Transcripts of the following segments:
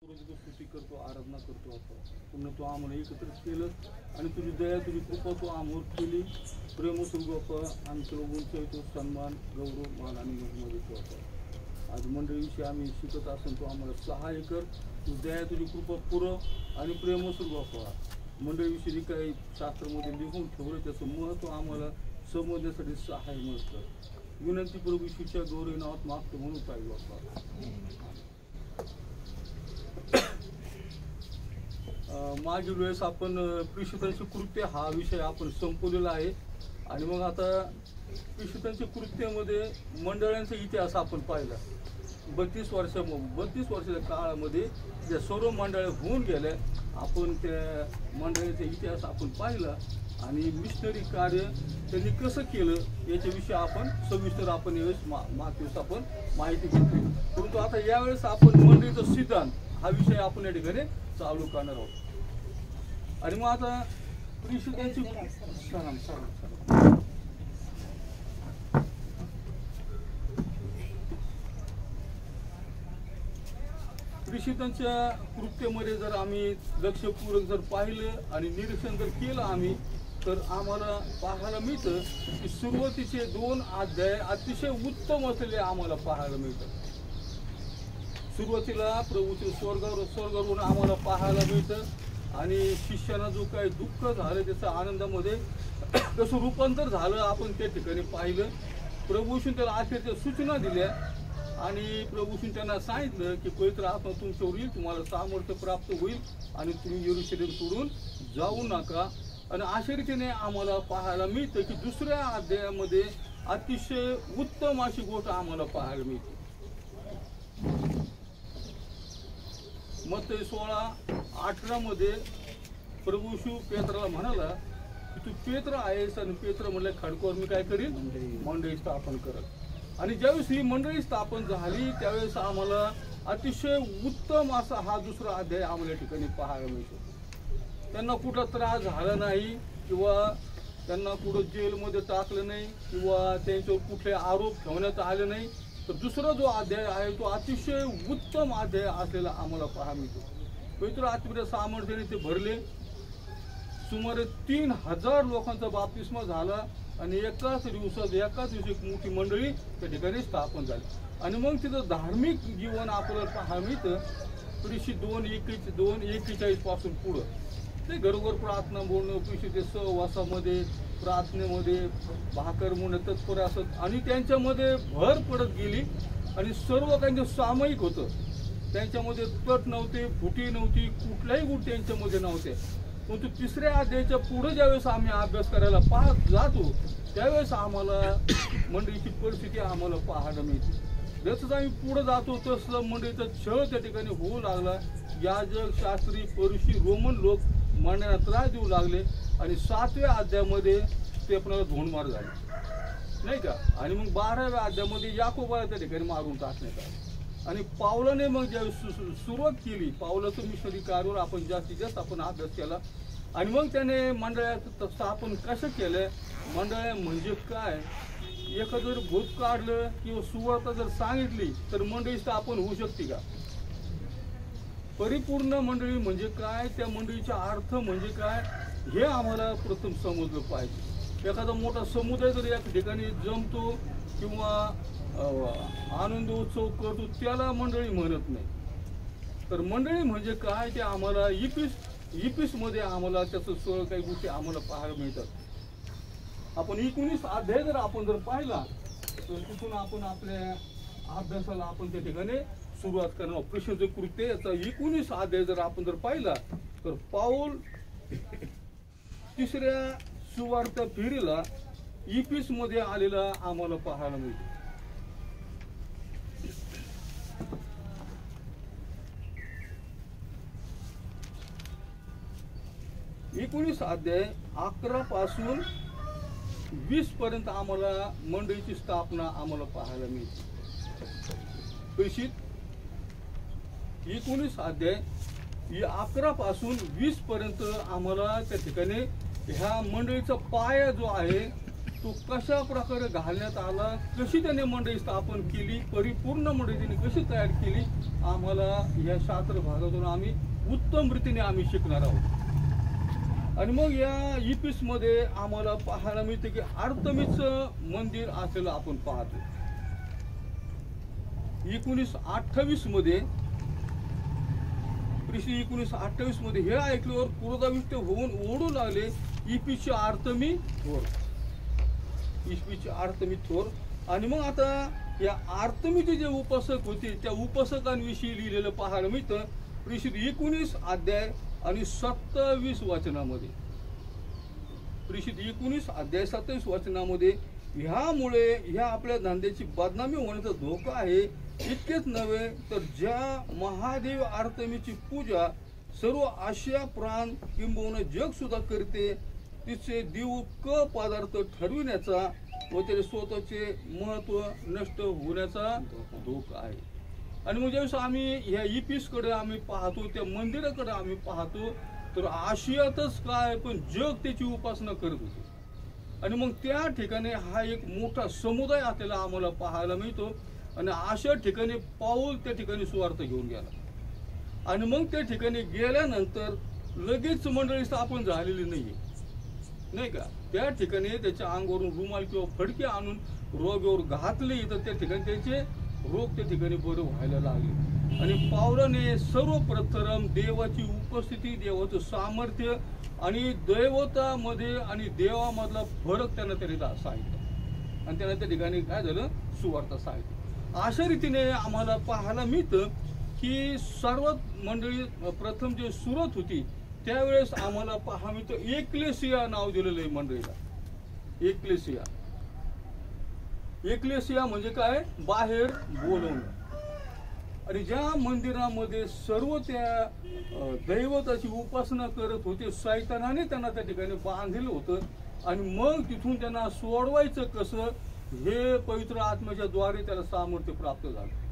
स्तुती करतो, आराधना करतो आपण. पुन्हा तू आम्हाला एकत्रित केलं आणि तुझी दया, तुझी कृपा तू आम्हावर केली. प्रेम सुगोप आमच्या लोकांचा तो सन्मान, गौरव, मान आणि महिमा देतो आपण. आज मंडळीविषयी आम्ही शिकत असून तू आम्हाला सहाय्य कर. तुझी दया, तुझी कृपा पुरव आणि प्रेम सुगोप मंडळीविषयी काही शास्त्रामध्ये लिहून ठेवलं त्याचं महत्त्व आम्हाला समजण्यासाठी सहाय्य मिळतं. विनंती प्रभू येशूच्या गौरवी नावात मागतो म्हणून पाहिजे आपण. मागील वेळेस आपण प्रेषितांचे कृत्य हा विषय आपण संपवलेला आहे आणि मग आता प्रेषितांच्या कृत्यामध्ये मंडळांचा इतिहास आपण पाहिला. 32 वर्षाच्या काळामध्ये ज्या सर्व मंडळ्या होऊन गेल्या आपण त्या मंडळांचा इतिहास आपण पाहिला आणि मिशनरी कार्य त्यांनी कसं केलं याच्याविषयी आपण सविस्तर आपण यावेळेस मागच्या वेळेस आपण माहिती घेतली. परंतु आता यावेळेस आपण मंडळीचा सिद्धांत हा विषय आपण या ठिकाणी चालू करणार आहोत. आणि मग आता प्रेषितांची प्रेषितांच्या कृत्यामध्ये जर आम्ही लक्षपूर्वक जर पाहिलं आणि निरीक्षण जर केलं आम्ही तर आम्हाला पाहायला मिळतं की सुरुवातीचे 2 अध्याय अतिशय उत्तम असलेले आम्हाला पाहायला मिळतं. सुरुवातीला प्रभूचे स्वर्गावरून आम्हाला पाहायला मिळतं आणि शिष्यांना जो काही दुःख झालं त्याच्या आनंदामध्ये कसं रूपांतर झालं आपण त्या ठिकाणी पाहिलं. प्रभूशी त्याला आखेरच्या सूचना दिल्या आणि प्रभूशी त्यांना सांगितलं की पवित्र आत्मा तुमच्यावर येईल, तुम्हाला सामर्थ्य प्राप्त होईल आणि तुम्ही यरूशलेम सोडून जाऊ नका. आणि अशा रीतीने आम्हाला पाहायला मिळतं की दुसऱ्या अध्यायामध्ये अतिशय उत्तम अशी गोष्ट आम्हाला पाहायला मिळते. मत्ती 16:18 मध्ये प्रभू येशू पेत्राला म्हणाला की तू पेत्र आहेस आणि पेत्र म्हणलं खडकावर मी काय करीन, मंडळी स्थापन करत. आणि ज्यावेळेस ही मंडळी स्थापन झाली त्यावेळेस आम्हाला अतिशय उत्तम असा हा दुसरा अध्याय आम्हाला या ठिकाणी पाहायला मिळतो. त्यांना कुठला त्रास झाला नाही किंवा त्यांना कुठं जेलमध्ये टाकलं नाही किंवा त्यांच्यावर कुठले आरोप ठेवण्यात आले नाही. तर दुसरा जो अध्याय आहे तो अतिशय उत्तम अध्याय असलेला आम्हाला पाहायला मिळतो. पवित्र आत्म्याच्या सामर्थ्याने ते भरले. सुमारे 3000 लोकांचा बाप्तिस्मा झाला आणि एकाच दिवशी एक मोठी मंडळी त्या ठिकाणी स्थापन झाली. आणि मग तिथं धार्मिक जीवन आपल्याला पाहायला मिळतं. प्रेषित 2:41 पासून पुढं ते घरोघर प्रार्थना बोलणं, प्रेषित सहवासामध्ये प्रार्थनेमध्ये भाकर म्हणून तत्पर असत आणि त्यांच्यामध्ये भर पडत गेली आणि सर्व काही सामायिक होतं. त्यांच्यामध्ये तट नव्हते, फुटी नव्हती, कुठल्याही गोष्टी त्यांच्यामध्ये नव्हते. परंतु तिसऱ्या अध्यायाच्या पुढे ज्यावेळेस आम्ही अभ्यास करायला पाहत जातो त्यावेळेस आम्हाला मंडळीची परिस्थिती आम्हाला पाहायला मिळते. जसं आम्ही पुढे जातो तसं मंडळीचा छळ त्या ठिकाणी होऊ लागला. याजक, शास्त्री, फरीसी, रोमन लोक मंडळींना त्रास देऊ लागले आणि 7व्या अध्यायामध्ये स्टेफनाला धोंडमार झाली नाही का. आणि मग 12व्या अध्यायामध्ये याकोबाला त्या ठिकाणी मारून टाकण्यात आलं. आणि पावलाने मग ज्यावेळेस सुरुवात केली, पावलाचं मिशनरी कार्यावर आपण जास्तीत जास्त आपण अभ्यास केला. आणि मग त्याने मंडळात स्थापन कसं केलं, मंडळ म्हणजे काय, एखादं जर भूत काढलं किंवा सुवार्ता जर सांगितली तर मंडळी स्थापन होऊ शकते का, परिपूर्ण मंडळी म्हणजे काय, त्या मंडळीचा अर्थ म्हणजे काय हे आम्हाला प्रथम समजलं पाहिजे. एखादा मोठा समुदाय जर या ठिकाणी जमतो किंवा आनंदोत्सव करतो त्याला मंडळी म्हणत नाही. तर मंडळी म्हणजे काय ते आम्हाला इपिस मध्ये आम्हाला त्याचं सर्व काही गोष्टी आम्हाला पाहायला मिळतात. आपण 19 अध्याय जर आपण जर पाहिला तर तिथून आपण आपल्या अभ्यासाला आपण त्या ठिकाणी सुरुवात करणार. प्रेषितांचे कृत्य याचा 19 अध्याय जर आपण जर पाहिला तर पाऊल तिसऱ्या सुवार्ता फेरीला इपिस मध्ये आलेला आम्हाला पाहायला मिळतो. अध्याय 11 पासून 20 पर्यंत आम्हाला मंडळीची स्थापना आम्हाला पाहायला मिळते. प्रेषित 19 अध्याय 11 पासून 20 पर्यंत आम्हाला त्या ठिकाणी ह्या मंडळीचा पाया जो आहे तो कशा प्रकारे घालण्यात आला, कशी त्याने मंडळी स्थापन केली, परिपूर्ण मंडळी त्याने कशी तयार केली, आम्हाला या शास्त्र भागातून आम्ही उत्तम रीतीने आम्ही शिकणार आहोत. आणि मग या इपिस मध्ये आम्हाला पाहायला मिळते की आर्तेमिसचं मंदिर असलेलं आपण पाहतो. 1928 मध्ये 1928 मध्ये हे ऐकल्यावर क्रोधाविष्ट होऊन ओढू लागले इपिसचे आर्तेमी थोर. आणि मग आता या आर्तेमीचे जे उपासक होते त्या उपासकांविषयी लिहिलेलं पाहायला मिळतं प्रेषित 19 अध्याय आणि 27 वचनामध्ये. प्रेषित 19 अध्याय 27 वचनामध्ये ह्यामुळे ह्या आपल्या धंद्याची बदनामी होण्याचा धोका आहे. इतकेच नव्हे तर ज्या महादेव आर्तेमीची पूजा सर्व आशिया प्राण किंबहुना जग सुद्धा करते तिचे दिवक पदार्थ ठरविण्याचा व त्याचे स्वतःचे महत्व नष्ट होण्याचा धोका आहे. आणि मग ज्यावेळेस आम्ही ह्या इपिसकडे आम्ही पाहतो, त्या मंदिराकडे आम्ही पाहतो, तर आशियातच काय पण जग त्याची उपासना करत होते. आणि मग त्या ठिकाणी हा एक मोठा समुदाय आपल्याला आम्हाला पाहायला मिळतो. आणि अशा ठिकाणी पाऊल त्या ठिकाणी सुवार्थ घेऊन गेला. आणि मग त्या ठिकाणी गेल्यानंतर लगेच मंडळी स्थापन झालेली नाही का. त्या ठिकाणी त्याच्या अंगावरून रुमाल किंवा फडके आणून रोगावर घातले तर त्या ठिकाणी त्याचे रोग त्या ठिकाणी बरे व्हायला लागले. आणि पावलाने सर्वप्रथम देवाची उपस्थिती, देवाचं सामर्थ्य आणि दैवतामध्ये आणि देवामधला फरक त्यांना सांगितलं. आणि त्यांना त्या ठिकाणी काय झालं, सुवार्थ सांगितलं. अशा रीतीने आम्हाला पाहायला मिळतं की सर्वात मंडळी प्रथम जे सुरुवात होती त्यावेळेस आम्हाला पाहायला मिळतं एक्लेसिया नाव दिलेलं आहे मंडळीला. एक्लेसिया म्हणजे काय, बाहेर बोलवणं. आणि ज्या मंदिरामध्ये सर्व त्या दैवताची उपासना करत होते, शैतानाने त्यांना त्या ठिकाणी बांधलेलं होतं. आणि मग तिथून त्यांना सोडवायचं कसं हे पवित्र आत्म्याच्या द्वारे त्याला सामर्थ्य प्राप्त झालं.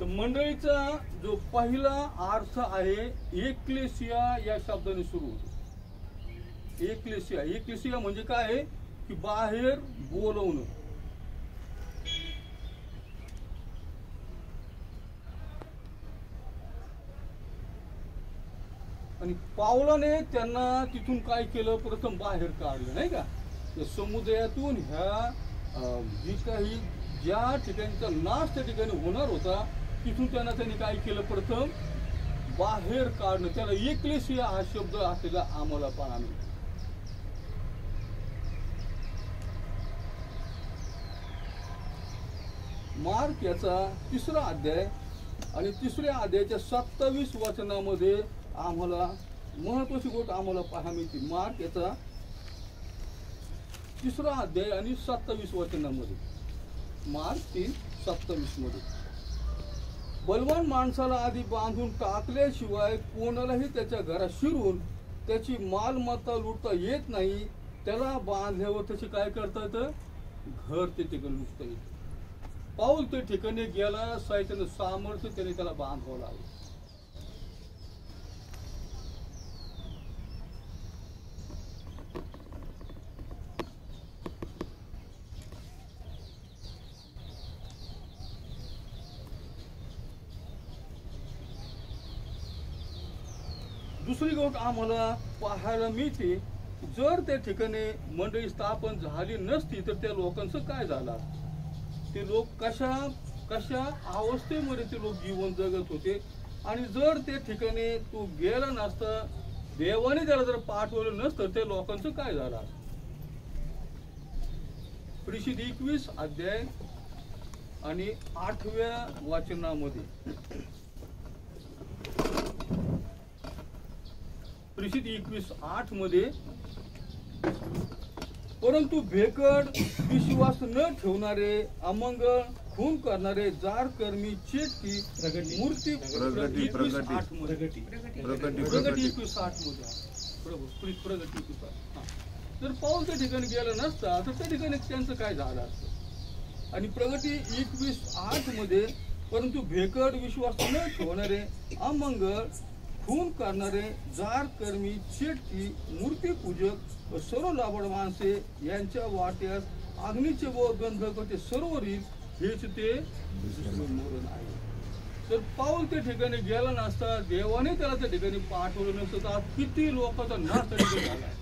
तर मंडळीचा जो पहिला अर्थ आहे एक्लेसिया या शब्दाने सुरू होतो. एक्लेसिया म्हणजे काय आहे की बाहेर बोलवणं. आणि पावलाने त्यांना तिथून काय केलं, प्रथम बाहेर काढलं नाही का. समुदायातून ह्या जी काही ज्या ठिकाणचा नाश त्या ठिकाणी होणार होता तिथून त्यांनी काय केलं, प्रथम बाहेर काढणं. त्याला एक्लेसिया हा शब्द असलेला आम्हाला पाहायला मिळतो. मार्क याचा 3रा अध्याय आणि 3ऱ्या अध्यायाच्या 27 वचनामध्ये आम्हाला महत्वाची गोष्ट आम्हाला पाहायला मिळते. मार्क याचा 3रा अध्याय आणि 27 वचनामध्ये, मार्क 3:27 मध्ये, बलवान माणसाला आधी बांधून टाकल्याशिवाय कोणालाही त्याच्या घरात शिरून त्याची मालमत्ता लुटता येत नाही. त्याला बांधल्यावर त्याचे काय करता येतं, घर ते ठिकाणी लुटता येतं. पाऊल ते ठिकाणी गेला, शैतानाचं सामर्थ्य त्याने त्याला बांधावं लागलं. दुसरी गोष्ट आम्हाला पाहायला मिळते, जर त्या ठिकाणी मंडळी स्थापन झाली नसती तर त्या लोकांचं काय झालं, ते लोक कशा अवस्थेमध्ये ते लोक जीवन जगत होते. आणि जर त्या ठिकाणी तो गेला नसता, देवाने त्याला जर पाठवलं नसतं, त्या लोकांचं काय झालं. प्रेषित 21 अध्याय आणि 8व्या वचनामध्ये, प्रेषित 21:8 मध्ये, परंतु भेकड, विश्वास न ठेवणारे, अमंगळ, खून करणारे, जार कर्मी, चेटकी, मूर्ती, प्रगटी 21:8 मध्ये, जर पाऊल त्या ठिकाणी गेला नसता तर त्या ठिकाणी त्यांचं काय झालं असतं. आणि प्रगती 21:8 मध्ये, परंतु भेकड, विश्वास न ठेवणारे, अमंगळ, खून करणारे, जार कर्मी, चेटकी, मूर्तीपूजक व सर्व लाबड माणसे यांच्या वाट्यास अग्नीचे व गंधकाचे सर्व रीत हेच ते दुसरे मरण आहे. तर पाऊल त्या ठिकाणी गेला नसता, देवाने त्याला त्या ठिकाणी पाठवलं नसतं तर किती लोकांचा नाश त्या ठिकाणी झाला.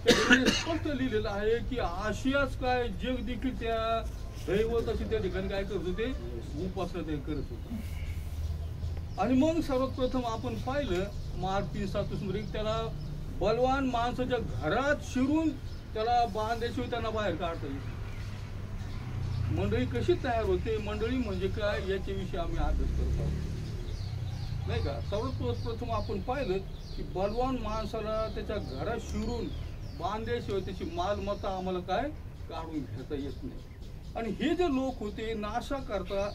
त्या ठिकाणी स्पष्ट लिहिलेलं आहे की आशियाच काय जग देखील त्या दैवताची त्या ठिकाणी काय करत होते, उपासना ते करत होते. आणि मग सर्वात प्रथम आपण पाहिलं मार्क 3:27 मध्ये त्याला बलवान माणसाच्या घरात शिरून त्याला बांधायशिवाय त्यांना बाहेर काढता येईल. मंडळी कशी तयार होते, मंडळी म्हणजे काय याच्याविषयी आम्ही अभ्यास करत आहोत नाही का. सर्वात प्रथम आपण पाहिलं की बलवान माणसाला त्याच्या घरात शिरून बांधल्याशिवाय त्याची मालमत्ता आम्हाला काय काढून घेता येत नाही. आणि हे जे लोक होते नाशाकरता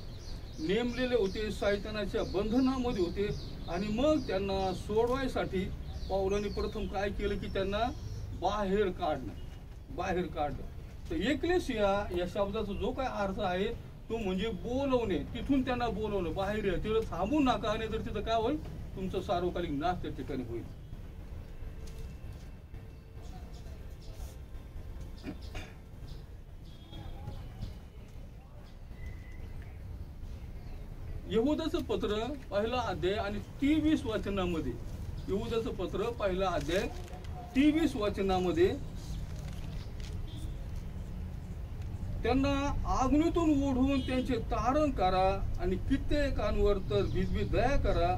नेमलेले होते, शैतानाच्या बंधनामध्ये होते. आणि मग त्यांना सोडवायसाठी पौलांनी प्रथम काय केलं की त्यांना बाहेर काढलं. तर एक्लेसिया या शब्दाचा जो काय अर्थ आहे तो म्हणजे बोलवणे. तिथून त्यांना बोलवलं, बाहेर या, तिथं थांबू नका, आणि तर तिथं काय होईल, तुमचं सार्वकालिक नाश त्या ठिकाणी होईल. यहूदाचं पत्र पहिला अध्याय आणि 23 वचनामध्ये, यहूदाचं पत्र पहिला अध्याय 23 वचनामध्ये त्यांना आग्नीतून ओढून त्यांचे तारण करा आणि कित्येकांवर तर बिजबीज दया करा,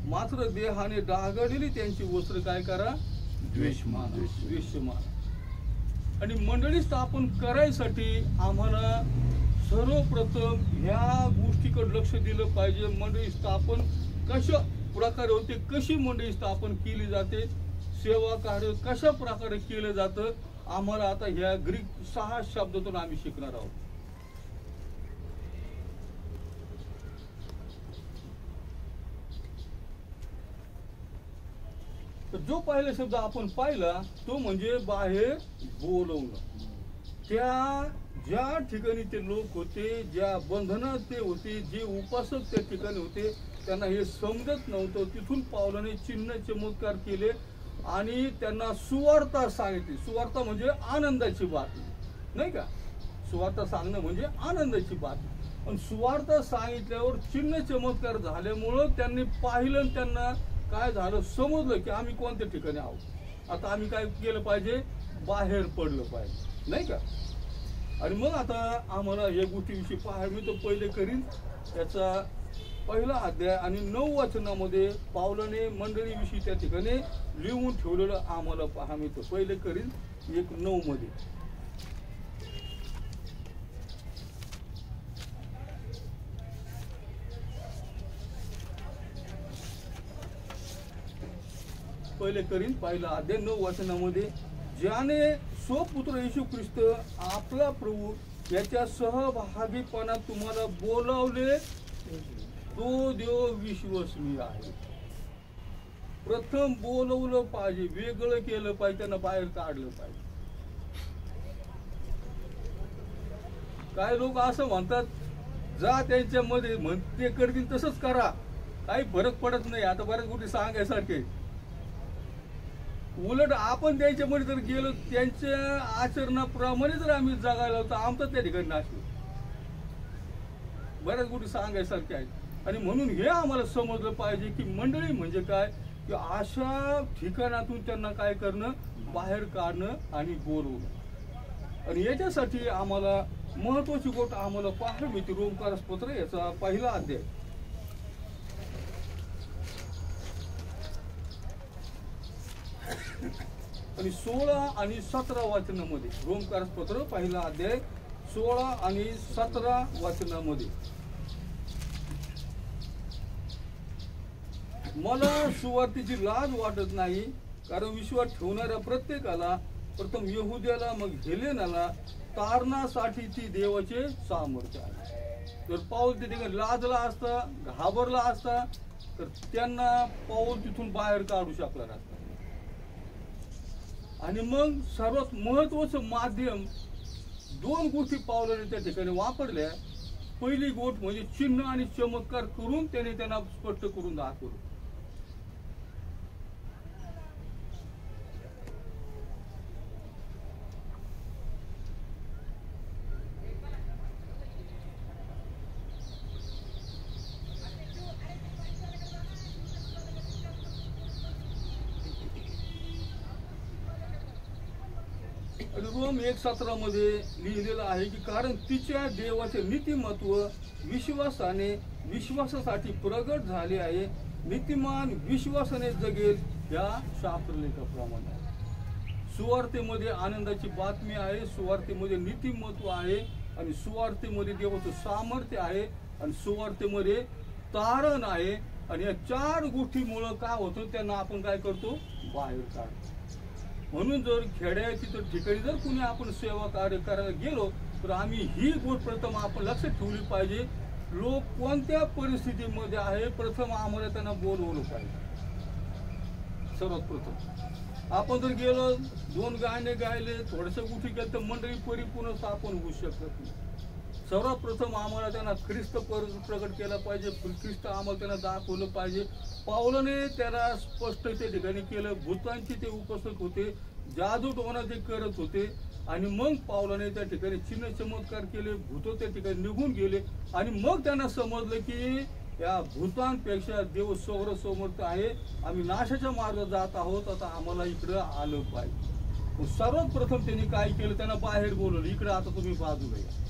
मात्र देहाने डागलेली त्यांची वस्त्र काय करा, द्वेष माना. आणि मंडळी स्थापन करायसाठी आम्हाला सर्वप्रथम ह्या गोष्टीकडे लक्ष दिलं पाहिजे. मंडळी स्थापन कशा प्रकारे होते, कशी मंडळी स्थापन केली जाते, सेवा कार्य कशा प्रकारे केलं जातं, आम्हाला आता ह्या ग्रीक 6 शब्दातून आम्ही शिकणार आहोत. तर जो पहिला शब्द आपण पाहिला तो म्हणजे बाहेर बोलवणं. त्या ज्या ठिकाणी ते लोक होते, ज्या बंधनात ते होते, जे उपासक त्या ठिकाणी होते, त्यांना हे समजत नव्हतं. तिथून पौलाने चिन्ह चमत्कार केले आणि त्यांना सुवार्ता सांगितली. सुवार्ता म्हणजे आनंदाची बातमी नाही का. सुवार्ता सांगणं म्हणजे आनंदाची बातमी. पण सुवार्ता सांगितल्यावर चिन्ह चमत्कार झाल्यामुळं त्यांनी पाहिलं, त्यांना काय झालं, समजलं की आम्ही कोणत्या ठिकाणी आहोत. आता आम्ही काय केलं पाहिजे, बाहेर पडलं पाहिजे नाही का. आणि मग आता आम्हाला या गोष्टीविषयी पाहायला मी तो पहिले करीन. याचा पहिला अध्याय आणि 9 वचनामध्ये पावलाने मंडळीविषयी त्या ठिकाणी लिहून ठेवलेलं आम्हाला पहा. मी तो पहिले करीन 1:9 मध्ये. पहिले करीन पहिला अध्याय 9 वचनामध्ये, ज्याने स्वपुत्र येशू ख्रिस्त आपला प्रभू याच्या सहभागीपणात तुम्हाला बोलावले, तो देव विश्वसनीय आहे. प्रथम बोलवलं पाहिजे, वेगळं केलं पाहिजे, त्यांना बाहेर काढलं पाहिजे. काय लोक असं म्हणतात, जा त्यांच्यामध्ये ते करतील तसंच करा, काही फरक पडत नाही. आता बऱ्याच गोष्टी सांगायसारखे. उलट आपण त्यांच्यामध्ये जर गेलो, त्यांच्या आचरणाप्रमाणे जर आम्ही जगायला तर आमचा त्या ठिकाणी नाश होईल. बऱ्याच गोष्टी सांगायसारख्या आहेत. आणि म्हणून हे आम्हाला समजलं पाहिजे की मंडळी म्हणजे काय, की अशा ठिकाणातून त्यांना काय करणं, बाहेर काढणं आणि बोलवणं. आणि याच्यासाठी आम्हाला महत्वाची गोष्ट आम्हाला पाहायला मिळते. रोमकारपत्र याचा पहिला अध्याय आणि 16 आणि 17 वचनामध्ये, रोमकारपत्र पहिला अध्याय 16 आणि 17 वचनामध्ये, मला सुवार्तेची लाज वाटत नाही, कारण विश्वास ठेवणाऱ्या प्रत्येकाला, प्रथम यहुद्याला मग हेलेनाला तारणासाठी ती देवाचे सामर्थ्य आहे. तर पाऊल त्या ठिकाणी लाजला असता, घाबरला असता, तर त्यांना पाऊल तिथून बाहेर काढू शकला नसता. आणि मग सर्वात महत्वाचं माध्यम 2 गोष्टी पावलाने त्या ठिकाणी वापरल्या. पहिली गोष्ट म्हणजे चिन्ह आणि चमत्कार करून त्याने त्यांना स्पष्ट करून दाखवलं. उपागम 1:17 मध्ये लिहिलेलं आहे की कारण तिच्या देवाचे नीतिमत्व विश्वासासाठी प्रगट झाले आहे. नीतिमान विश्वासाने जगेल या शास्त्रलेखाप्रमाणे. सुवार्तेमध्ये आनंदाची बातमी आहे, सुवार्तेमध्ये नीतिमत्व आहे आणि सुवार्तेमध्ये देवाचं सामर्थ्य आहे आणि सुवार्तेमध्ये तारण आहे. आणि या 4 गोष्टीमुळं काय होतं, त्यांना आपण काय करतो, बाहेर काढतो. म्हणून जर खेड्याच्या ठिकाणी जर कुणी आपण सेवा कार्य करायला गेलो तर आम्ही ही गोष्ट प्रथम आपण लक्षात ठेवली पाहिजे. लोक कोणत्या परिस्थितीमध्ये आहे प्रथम आम्हाला त्यांना बोलवलं पाहिजे. सर्वात प्रथम आपण जर गेलो 2 गाणे गायले थोडस गोष्टी केलं तर मंडळी परिपूर्ण स्थापन होऊ शकत नाही. सर्वात प्रथम आम्हाला त्यांना ख्रिस्त प्रकट केला पाहिजे, ख्रिस्त आम्हाला त्यांना दाखवलं पाहिजे. पावलाने त्याला स्पष्ट त्या ठिकाणी केलं. भूतांची ते उपस्थित होते, जादूटोणा ते करत होते आणि मग पावलाने त्या ठिकाणी चिन्ह चमत्कार केले, भूत त्या ठिकाणी निघून गेले आणि मग त्यांना समजलं की या भूतांपेक्षा देव सर्वसमर्थ आहे, आम्ही नाशाच्या मार्गात जात आहोत, आता आम्हाला इकडं आलं पाहिजे. सर्वात प्रथम त्यांनी काय केलं, त्यांना बाहेर बोलवलं, इकडे आता तुम्ही बाजूला या.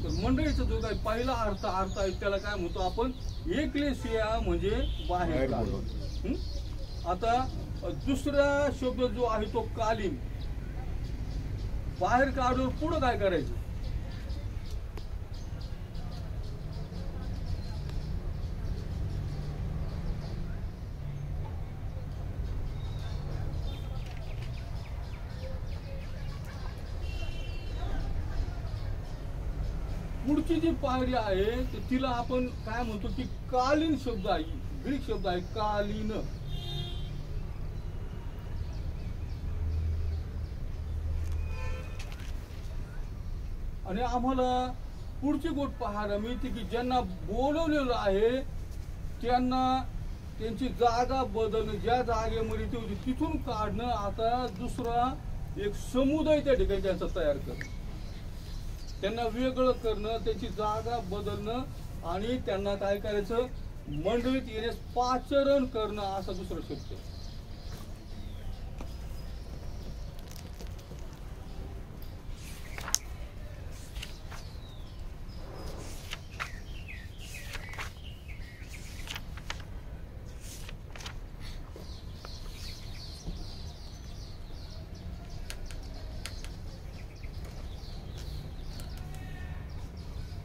तर मंडळीचा जो काही पहिला अर्थ आहे त्याला काय म्हणतो आपण, एकलेसिया म्हणजे बाहेर काढून. आता दुसरा शब्द जो आहे तो कालीन. बाहेर काढून पुढं काय करायचं, पुढची जी पायरी आहे तिला आपण काय म्हणतो की कालीन शब्द आहे, ग्रीक शब्द आहे कालीन. आणि आम्हाला पुढची गोष्ट पाहायला मिळते की ज्यांना बोलवलेलं आहे त्यांना त्यांची जागा बदलणं, ज्या जागेमध्ये ती होती तिथून काढणं, आता दुसरा एक समुदाय त्या ठिकाणी त्यांचा तयार करणं, त्यांना वेगळं करणं, त्याची जागा बदलणं आणि त्यांना काय करायचं, मंडळीत येण्यास पाचारण करणं, असा दुसरा शब्द.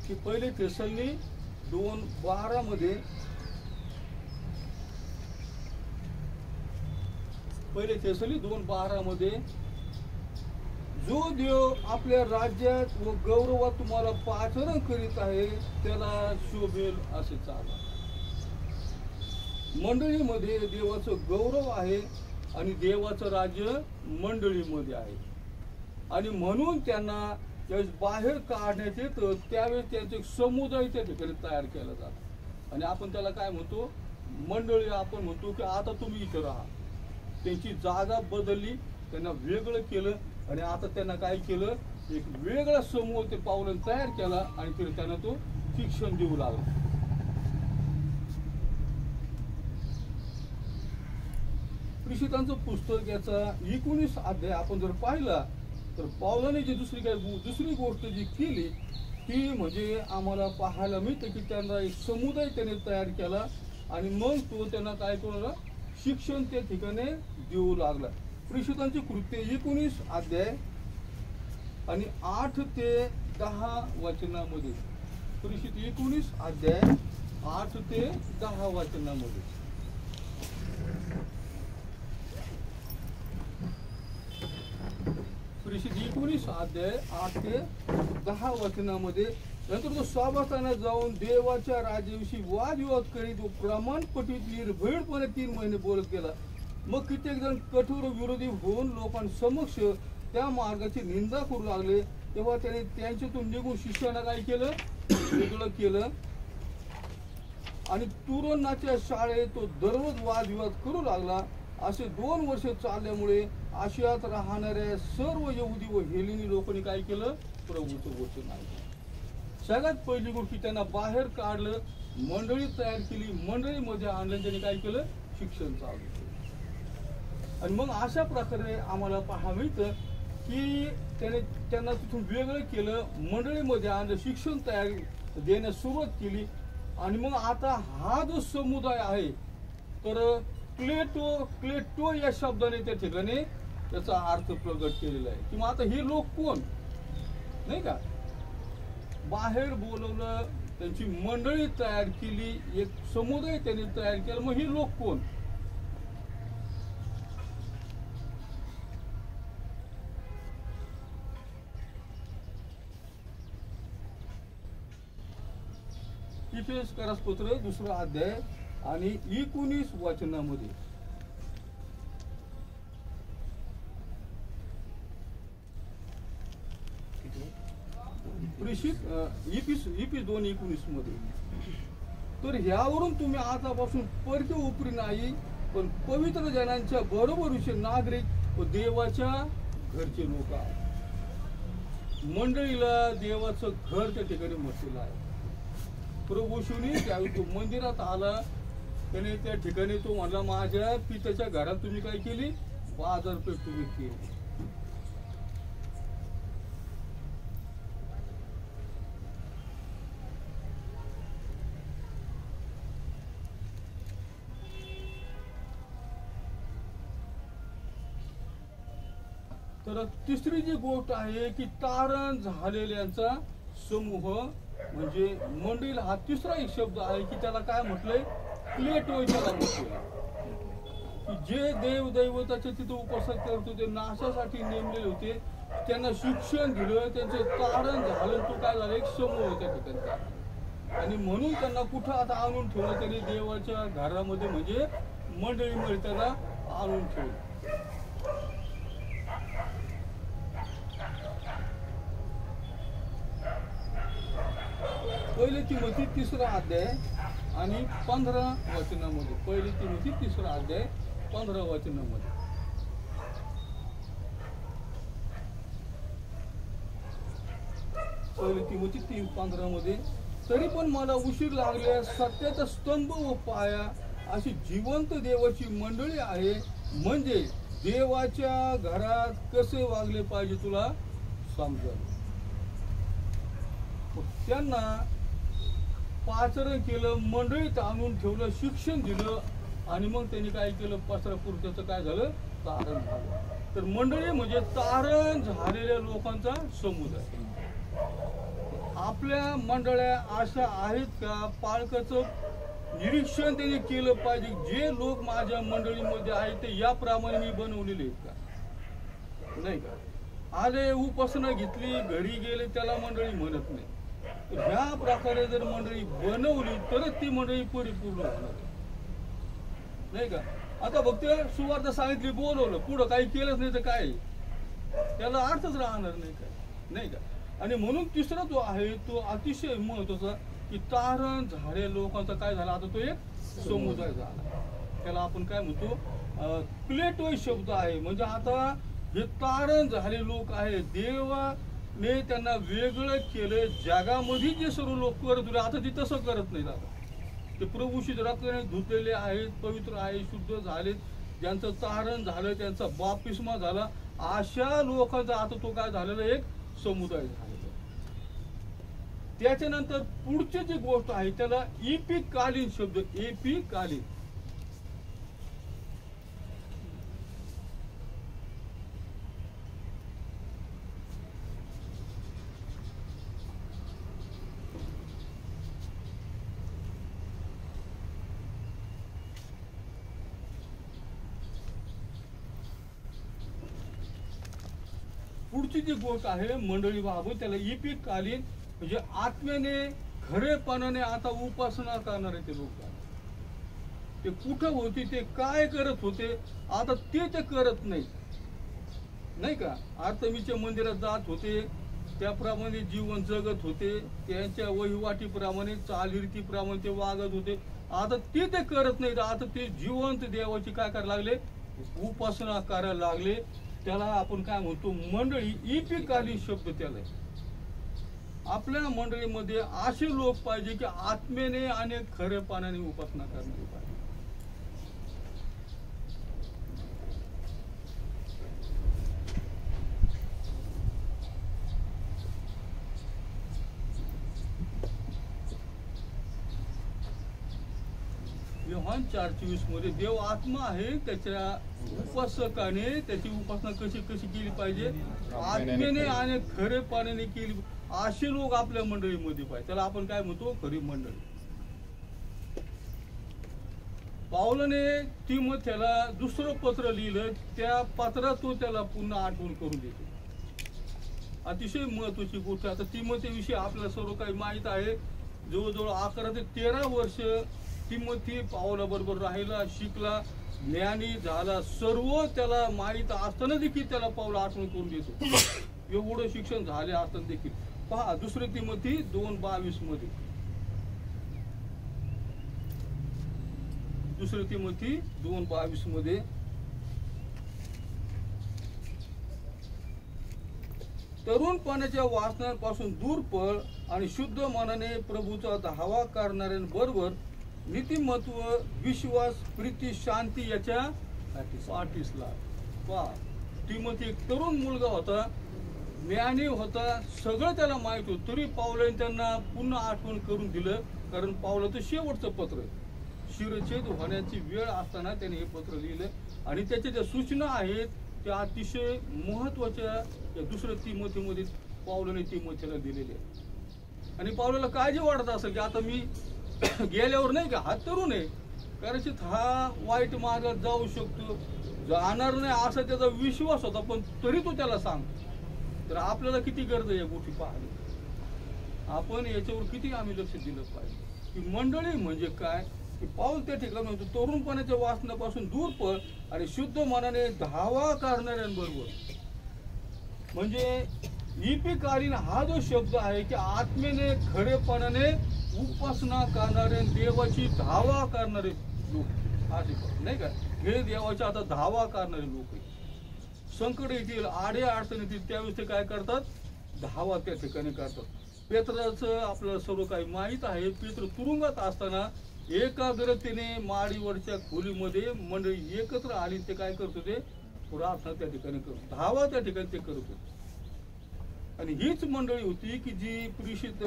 की पहिले थेसलनी 2:12 मध्ये, पहिले थेसली 2:12 मध्ये जो देव आपल्या राज्यात व गौरवात तुम्हाला पाचारण करीत आहे त्याला शोभेल असे चाला. मंडळीमध्ये देवाचं गौरव आहे आणि देवाचं राज्य मंडळीमध्ये आहे आणि म्हणून त्यांना ज्यावेळेस बाहेर काढण्यात येतं त्यावेळेस त्यांचे समुदाय त्या ठिकाणी तयार केला जातो आणि आपण त्याला काय म्हणतो, मंडळी आपण म्हणतो की आता तुम्ही इथं राहा. त्यांची जागा बदलली, त्यांना वेगळं केलं आणि आता त्यांना काय केलं, एक वेगळा समूह ते पावलं तयार केला आणि त्यांना तो शिक्षण देऊ लागला. प्रेषितांचं पुस्तक याचा 19 अध्याय आपण जर पाहिला तर पावलाने जी दुसरी गोष्ट जी केली ती म्हणजे आम्हाला पाहायला मिळतं की त्यांना एक समुदाय त्याने तयार केला आणि मग तो त्यांना काय करू, शिक्षण त्या ठिकाणी देऊ लागला. प्रेषितांची कृत्य 19 अध्याय आणि 8 ते 10 वचनामध्ये, प्रेषित 19 अध्याय 8 ते 10 वचनामध्ये. प्रेषित 19 अध्याय 8 ते 10 वचनामध्ये, नंतर तो सभास्थानात जाऊन देवाच्या राज्याविषयी वादविवाद करीत व प्रमाणपटित निर्भयपणे 3 महिने बोलत गेला. मग कित्येक जण कठोर विरोधी होऊन लोकांसमक्ष त्या मार्गाची निंदा करू लागले. तेव्हा त्याने त्यांच्यातून निघून शिष्याला काय केलं, वेगळं केलं आणि तुरणाच्या शाळेत तो दररोज वादविवाद करू लागला. असे 2 वर्ष चालल्यामुळे आशियात राहणाऱ्या सर्व यहुदी व हेलेनी लोकांनी काय केलं, प्रभूचं वचन ऐकलं. सगळ्यात पहिली गोष्ट त्यांना बाहेर काढलं, मंडळी तयार केली, मंडळीमध्ये आणलं, त्यांनी काय केलं, शिक्षण चालू केलं. आणि मग अशा प्रकारे आम्हाला पाहायला मिळतं की त्यांना तिथून वेगळं केलं, मंडळीमध्ये आणलं, शिक्षण तयार देण्यास सुरुवात केली. आणि मग आता हा जो समुदाय आहे, तर क्लेटो या शब्दाने त्या ठिकाणी त्याचा अर्थ प्रगट केलेला आहे. किंवा आता हे लोक कोण, नाही का, बाहेर बोलवलं, त्यांची मंडळी तयार केली, एक समुदाय त्यांनी तयार केला. मग हे लोक कोण? इफेसकरास पत्र 2 अध्याय आणि 19 वचनामध्ये इपिस 2:19 मध्ये, तर ह्यावरून तुम्ही आतापासून परके उपरी नाही, पण पवित्र जनांच्या बरोबरीचे नागरिक व देवाच्या घरचे लोक आहेत. मंडळीला देवाचं घर त्या ठिकाणी म्हटलेलं आहे. प्रभू शिवनी त्यावेळी तो मंदिरात आला, त्याने त्या ठिकाणी तो म्हणला, माझ्या पित्याच्या घरात तुम्ही काय केली? बाजारपेठ तुम्ही केली. तर तिसरी जी गोष्ट आहे की तारण झालेल्यांचा समूह, म्हणजे मंडळी हा तिसरा एक शब्द आहे की त्याला काय म्हटलंय? क्लेटो त्याला म्हटलंय. की जे देव दैवताचे तिथे उपासना करत होते, नाशासाठी नेमलेले होते, त्यांना शिक्षण दिलं, त्यांचं तारण झालं, तो काय झालं? एक समूह त्या ठिकाणी. आणि म्हणून त्यांना कुठं आता आणून ठेवलं? त्यांनी देवाच्या घरामध्ये, म्हणजे मंडळीमध्ये त्याला आणून ठेवलं. पहिले तिमोथी 3 अध्याय आणि 15 वचनामध्ये, पहिले तिमोथी 3 अध्याय 15 वचनामध्ये, पहिले तिमोथी 3:15 मध्ये, तरी पण मला उशीर लागल्यास सत्याचा स्तंभ व पाया अशी जिवंत देवाची मंडळी आहे, म्हणजे देवाच्या घरात कसे वागले पाहिजे तुला समजेल. त्यांना पाचारण केलं, मंडळीत आणून ठेवलं, शिक्षण दिलं, आणि मग त्यांनी काय केलं? पसरापुरत्याचं काय झालं? तारण झालं. तर मंडळी म्हणजे तारण झालेल्या लोकांचा समुदाय. आपल्या मंडळ्या अशा आहेत का? पालकाचं निरीक्षण त्यांनी केलं पाहिजे. जे लोक माझ्या मंडळीमध्ये आहेत ते याप्रमाणे मी बनवलेले आहेत का? नाही का? आले, उपासना घेतली, घरी गेले, त्याला मंडळी म्हणत नाही. ह्या प्रकारे जर मंडळी बनवली तरच ती मंडळी परिपूर्ण होणार, नाही का? आता फक्त सुवार्थ सांगितली, बोलवलं, पुढं काही केलंच नाही तर काय? त्याला अर्थच राहणार नाही काय, नाही का? आणि म्हणून तिसरा जो आहे तो अतिशय महत्वाचा, की तारण झालेल्या लोकांचा काय झाला? आता तो एक समुदाय झाला. त्याला आपण काय म्हणतो? क्लेटो शब्द आहे. म्हणजे आता हे तारण झाले लोक आहेत, देवाने त्यांना वेगळं केलं. जगामध्ये जे सर्व लोक करत होते, आता ते तसं करत नाहीत. आता ते प्रभूशी रक्ताने धुतलेले आहेत, पवित्र आहेत, शुद्ध झालेत, ज्यांचं तारण झालं, त्यांचा बाप्तिस्मा झाला, अशा लोकांचा आता तो काय झालेला? एक समुदाय झालेला. त्याच्यानंतर पुढची जी गोष्ट आहे त्याला एपिकालीन शब्द, एपिकालीन. पुढची जी गोष्ट आहे मंडळी बाबू, त्याला एपिकालीन म्हणजे आत्म्याने खरेपणाने आता उपासना करणारे ते लोक. ते कुठं होते, ते काय करत होते, आता ते करत नाही, नाही का? आर्तेमीच्या मंदिरात जात होते, त्याप्रमाणे जीवन जगत होते, त्यांच्या वहिवाटीप्रमाणे, चालीरीतीप्रमाणे ते वागत होते. आता ते करत नाही. आता ते जिवंत देवाची काय करायला लागले? उपासना करायला लागले. त्याला आपण काय म्हणतो? मंडळी. एपिकालीन शब्द त्याला. आपल्या मंडळीमध्ये असे लोक पाहिजे की आत्मेने आणि खरेपणाने उपासना करणारे पाहिजे. योहान 4:24 मध्ये देव आत्मा आहे, त्याच्या उपासकाने त्याची उपासना कशी केली पाहिजे, आत्मेने आणि खरेपणाने केली. असे लोक आपल्या मंडळीमध्ये पाहिजे. त्याला आपण काय म्हणतो, खरी मंडळी. पाऊलाने तिमोथेला दुसरं पत्र लिहिलं, त्या पत्रात तो त्याला पुन्हा आठवण करून देतो. अतिशय महत्वाची गोष्ट. आता तिमोथेविषयी आपल्याला सर्व काही माहित आहे. जवळजवळ 11 ते 13 वर्ष तिमोथी पाऊला बरोबर राहिला, शिकला, ज्ञानी झाला. सर्व त्याला माहित असताना देखील त्याला पाऊल आठवण करून देतो. एवढं शिक्षण झाले असताना देखील. पहा 2 तिमोथी 2:22 मध्ये, 2 तिमोथी 2:22 मध्ये, तरुणपणाच्या वासनांपासून दूर पळ आणि शुद्ध मनाने प्रभूचा धावा करणाऱ्यांबरोबर नीतिमत्व, विश्वास, प्रीती, शांती याच्या पाठीस लाग. पहा, तिमोथी एक तरुण मुलगा होता, ज्ञानी होता, सगळं त्याला माहित होतं. तरी पाऊलाने त्यांना पुन्हा आठवण करून दिलं. कारण पाऊलाचं शेवटचं पत्र, शिरच्छेद होण्याची वेळ असताना त्याने हे पत्र लिहिलं. आणि त्याच्या ज्या सूचना आहेत त्या अतिशय महत्वाच्या या 2 तिमोथीमध्ये पाऊलाने तिमोथीला दिलेले आहेत. आणि पाऊलाला काळजी वाटत असेल की आता मी गेल्यावर नाही का, हा तरुण आहे, कदाचित हा वाईट मार्गात जाऊ शकतो, जाणार नाही असा त्याचा विश्वास होता. पण तरी तो त्याला सांग. तर आपल्याला किती गरज आहे या गोष्टी पाहणे. आपण याच्यावर किती आम्ही लक्ष दिलं पाहिजे की मंडळी म्हणजे काय. की पाऊल त्या ठिकाणी म्हणतो, तरुणपणाच्या वासनापासून दूर पळ आणि शुद्ध मनाने धावा करणाऱ्यांबरोबर. म्हणजे इपिकालीन हा जो शब्द आहे की आत्मेने खरेपणाने उपासना करणारे, देवाची धावा करणारे लोक असे नाही का. हे देवाची आता धावा करणारे लोक आहेत. संकट येतील, आडे अडचणी येतील, त्यावेळेस ते काय करतात, धावा त्या ठिकाणी करतात. पेत्राचं आपल्याला सर्व काही माहीत आहे. पेत्र तुरुंगात असताना एकाग्रतेने माडीवरच्या खोलीमध्ये मंडळी एकत्र आली. ते काय करत होते, प्रार्थना त्या ठिकाणी करत, धावा त्या ठिकाणी ते करत होते. आणि हीच मंडळी होती की जी प्रेषित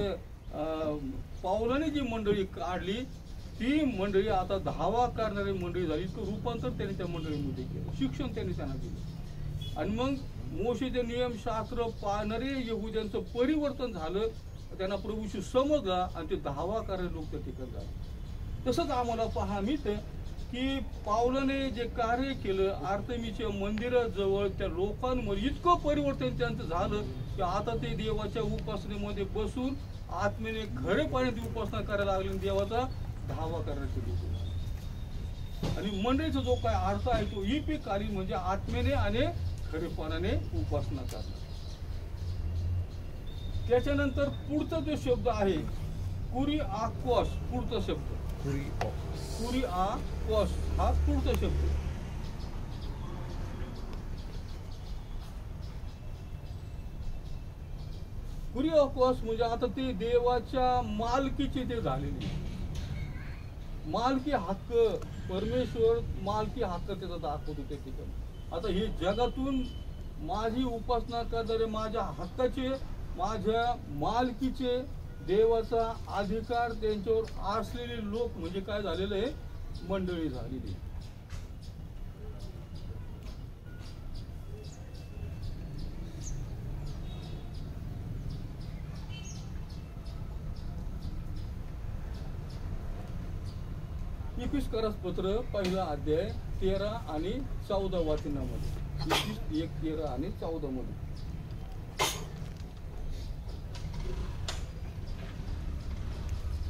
पाऊलाने जी मंडळी काढली, ती मंडळी आता धावा करणारी मंडळी झाली. इतकं रूपांतर त्यांनी त्या मंडळीमध्ये केलं, शिक्षण त्यांनी त्यांना दिलं. आणि मग मोशेचे नियमशास्त्र पाळणारे यहुद्यांचं परिवर्तन झालं. त्यांना प्रभूशी समजला आणि ते धावा करणारे लोक त्या ठिकाणी झाले. तसंच आम्हाला पहा मिळतं की पाऊलाने जे कार्य केलं, आर्तेमीच्या मंदिराजवळ त्या लोकांमध्ये इतकं परिवर्तन त्यांचं झालं की आता ते देवाच्या उपासनेमध्ये बसून आत्मेने खरेपणाने उपासना करायला लागले, देवाचा धावा करायला सुरू. आणि मंडळीचा जो काय अर्थ आहे तो इपिकालीन म्हणजे आत्मेने आणि खरेपणाने उपासना करणं. त्याच्यानंतर पुढचा जो शब्द आहे कुरिआकोस, पुढचा शब्द कुरिआकोस हा पुढचा शब्द. कुरिआकोस म्हणजे आता ते देवाच्या मालकीचे ते झालेले, मालकी हक्क, परमेश्वर मालकी हक्क त्याचा दाखवतो त्या ठिकाणी. आता हे जगातून माझी उपासना करणारे, माझ्या हक्काचे, माझ्या मालकीचे, देवाचा अधिकार त्यांच्यावर असलेले लोक म्हणजे काय झालेलं आहे, मंडळी झालेली. इफिसकरास पत्र 1 अध्याय 13 आणि 14 वचनामध्ये, इफिस 1:13 आणि 14 मध्ये.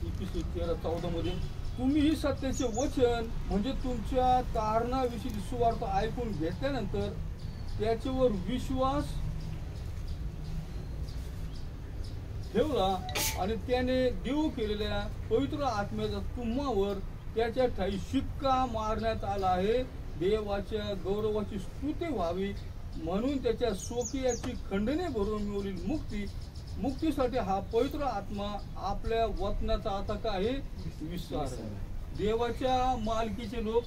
इफिस 1:13-14 मध्ये, तुम्ही ही सत्याचे वचन म्हणजे तुमच्या तारणाविषयी सुवार्ता ऐकून घेतल्यानंतर त्याच्यावर विश्वास ठेवला आणि त्याने देव केलेल्या पवित्र आत्म्याचा तुम्हावर त्याच्या ठाई शिक्का मारण्यात आला आहे. देवाच्या गौरवाची स्तुती व्हावी म्हणून त्याच्या स्वकीयाची खंडने भरून मिळवलेली मुक्तीसाठी हा पवित्र आत्मा आपल्या वचनाचा आता काय विस्तार. देवाच्या मालकीचे लोक